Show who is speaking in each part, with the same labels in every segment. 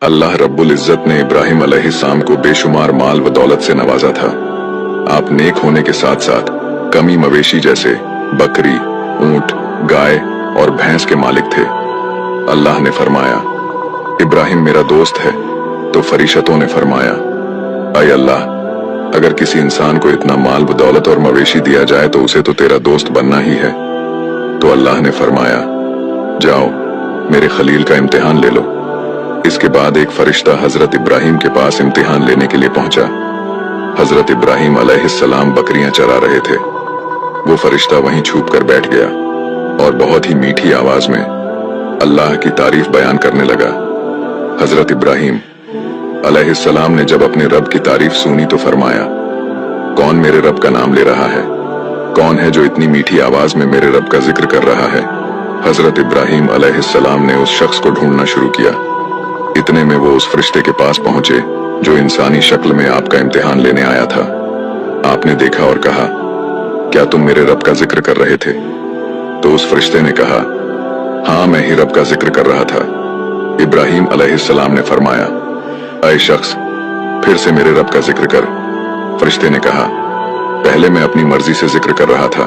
Speaker 1: अल्लाह रब्बुल इज्जत ने इब्राहिम अलैहिस्सलाम को बेशुमार माल व दौलत से नवाजा था। आप नेक होने के साथ साथ कमी मवेशी जैसे बकरी, ऊंट, गाय और भैंस के मालिक थे। अल्लाह ने फरमाया, इब्राहिम मेरा दोस्त है। तो फरिश्तों ने फरमाया, ऐ अल्लाह, अगर किसी इंसान को इतना माल व दौलत और मवेशी दिया जाए तो उसे तो तेरा दोस्त बनना ही है। तो अल्लाह ने फरमाया, जाओ मेरे खलील का इम्तिहान ले लो। इसके बाद एक फरिश्ता हजरत इब्राहिम के पास इम्तिहान लेने के लिए पहुंचा। हजरत इब्राहिम अलैहिस्सलाम बकरियां चरा रहे थे। वो फरिश्ता वहीं छुप कर बैठ गया और बहुत ही मीठी आवाज में अल्लाह की तारीफ बयान करने लगा। हजरत इब्राहिम अलैहिस्सलाम ने जब अपने रब की तारीफ सुनी तो फरमाया, कौन मेरे रब का नाम ले रहा है? कौन है जो इतनी मीठी आवाज में मेरे रब का जिक्र कर रहा है? हजरत इब्राहिम अलैहिस्सलाम ने उस शख्स को ढूंढना शुरू किया। इतने में वो उस फरिश्ते के पास पहुंचे जो इंसानी शक्ल में आपका इम्तिहान लेने आया था। आपने देखा और कहा, क्या तुम मेरे रब का जिक्र कर रहे थे? तो उस फरिश्ते ने कहा, हाँ मैं ही रब का जिक्र कर रहा था। इब्राहिम अलैहिस्सलाम ने फरमाया, ऐ शख्स, फिर से मेरे रब का जिक्र कर। फरिश्ते ने कहा, पहले मैं अपनी मर्जी से जिक्र कर रहा था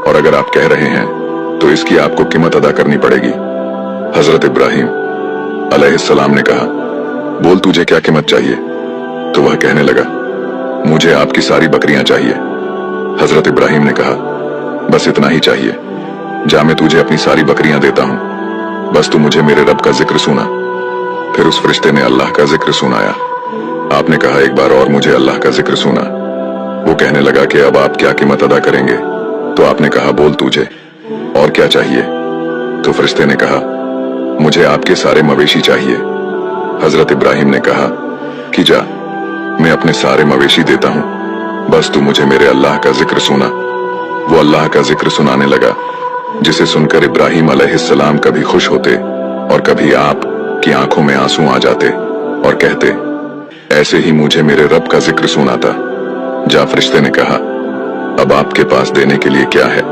Speaker 1: और अगर आप कह रहे हैं तो इसकी आपको कीमत अदा करनी पड़ेगी। हजरत इब्राहिम अलैहिस्सलाम ने कहा, बोल तुझे क्या कीमत चाहिए? तो वह कहने लगा, मुझे आपकी सारी बकरियां चाहिए। हजरत इब्राहिम ने कहा, बस इतना ही चाहिए। जा मैं तुझे अपनी सारी बकरियां देता हूं, बस तू मुझे मेरे रब का जिक्र सुना। फिर उस फरिश्ते ने अल्लाह का जिक्र सुनाया। आपने कहा, एक बार और मुझे अल्लाह का जिक्र सुना। वो कहने लगा कि अब आप क्या कीमत अदा करेंगे? तो आपने कहा, बोल तुझे और क्या चाहिए? तो फरिश्ते ने कहा, मुझे आपके सारे मवेशी चाहिए। हजरत इब्राहिम ने कहा कि जा मैं अपने सारे मवेशी देता हूं, बस तू मुझे मेरे अल्लाह का जिक्र सुना। वो अल्लाह का जिक्र सुनाने लगा, जिसे सुनकर इब्राहिम अलैहिस्सलाम कभी खुश होते और कभी आप की आंखों में आंसू आ जाते और कहते, ऐसे ही मुझे मेरे रब का जिक्र सुनाता। जा फरिश्ते ने कहा, अब आपके पास देने के लिए क्या है,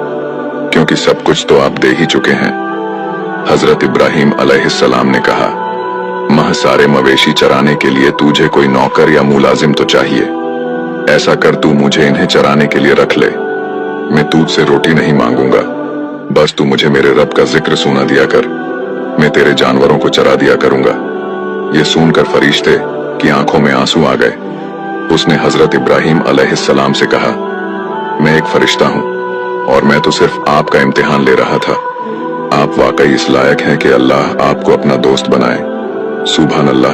Speaker 1: क्योंकि सब कुछ तो आप दे ही चुके हैं। हजरत इब्राहिम अलैहिस्सलाम ने कहा, मह सारे मवेशी चराने के लिए तुझे कोई नौकर या मुलाजिम तो चाहिए। ऐसा कर, तू मुझे इन्हें चराने के लिए रख ले। मैं तुझसे रोटी नहीं मांगूंगा, बस तू मुझे मेरे रब का जिक्र सुना दिया कर। मैं तेरे जानवरों को चरा दिया करूंगा। ये सुनकर फरिश्ते की आंखों में आंसू आ गए। उसने हजरत इब्राहिम अलैहिस्सलाम से कहा, मैं एक फरिश्ता हूं और मैं तो सिर्फ आपका इम्तिहान ले रहा था। आप वाकई इस लायक हैं कि अल्लाह आपको अपना दोस्त बनाए। सुभान अल्लाह।